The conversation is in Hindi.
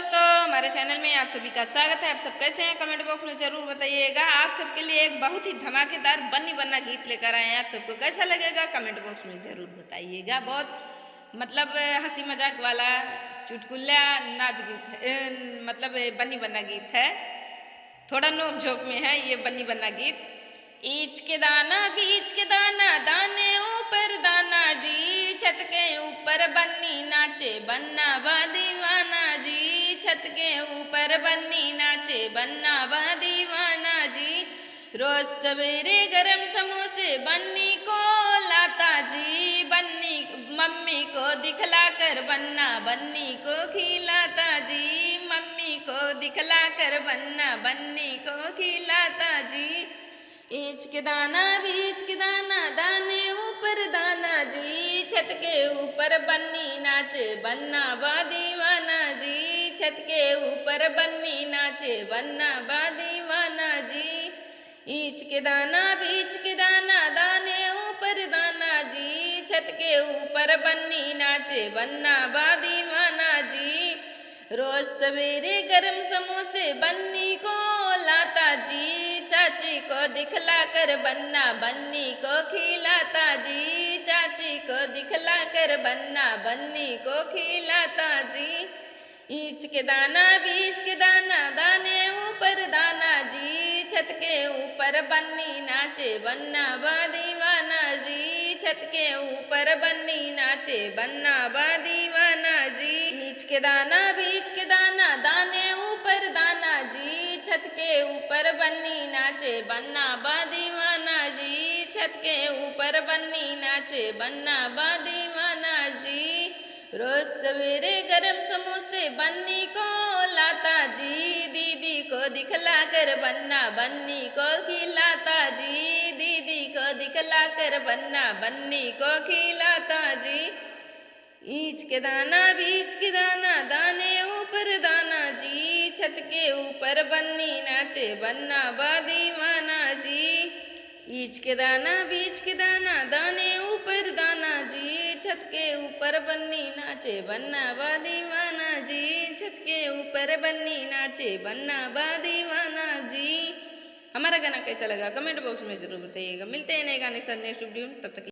दोस्तों, हमारे चैनल में आप सभी का स्वागत है। आप सब कैसे हैं? कमेंट बॉक्स में ज़रूर बताइएगा। आप सबके लिए एक बहुत ही धमाकेदार बन्नी बन्ना गीत लेकर आए हैं। आप सबको कैसा लगेगा कमेंट बॉक्स में ज़रूर बताइएगा। बहुत हंसी मजाक वाला चुटकुला नाच गीत बन्नी बन्ना गीत है। थोड़ा नोक झोंक में है ये बन्नी बन्ना गीत। ईच के दाना बीच के दाना, दाने ऊपर दाना जी, छत के ऊपर बन्नी नाचे बन्ना बा दीवाना जी, छत के ऊपर बन्नी नाचे बन्ना बा दीवाना जी। रोज सवेरे गरम समोसे बन्नी को लाता जी, बन्नी मम्मी को दिखला कर बन्ना बन्नी को खिलाता जी, मम्मी को दिखला कर बन्ना बन्नी को खिलाता जी। ईच के दाना बीच के दाना, दाने ऊपर दाना जी, छत के ऊपर बन्नी नाचे बन्ना बा दीवाना जी, छत के ऊपर बन्नी नाचे बन्ना बा दीवाना जी। ईच के दाना बीच के दाना, दाने ऊपर दाना जी, छत के ऊपर बन्नी नाचे बन्ना बा दीवाना जी। रोज सवेरे गरम समोसे बन्नी को लाता जी, चाची को दिखला कर बन्ना बन्नी को खिलाता जी, चाची को दिखला कर बन्ना बन्नी को खिलाता जी। ईच के दाना बीच के दाना, दाने ऊपर दाना जी, छत के ऊपर बन्नी नाचे बन्ना बा दीवाना जी, छत के ऊपर बन्नी नाचे बन्ना बा दीवाना जी। ईच के दाना बीच के दाना, दाने ऊपर दाना जी, छत के ऊपर बन्नी नाचे बन्ना बा दीवाना जी, छत के ऊपर बन्नी नाचे बन्ना बा दीवाना जी। रोज सवेरे गरम समोसे बन्नी को लाता जी, दीदी को दिखला कर बन्ना बन्नी को खिलाता जी, दीदी को दिखला कर बन्ना बन्नी को खिलाता जी। ईच के दाना बीच के दाना, दाने ऊपर दाना जी, छत के ऊपर बन्नी नाचे बन्ना बा दीवाना जी। ईच के दाना बीच के दाना, दाने ऊपर दाना जी, छत के ऊपर बन्नी नाचे बन्ना बा दीवाना जी, छत के ऊपर बन्नी नाचे बन्ना बा दीवाना जी। हमारा गाना कैसा लगा कमेंट बॉक्स में जरूर बताइएगा। मिलते हैं नए गाने के साथ नेक्स्ट वीडियो, तब तक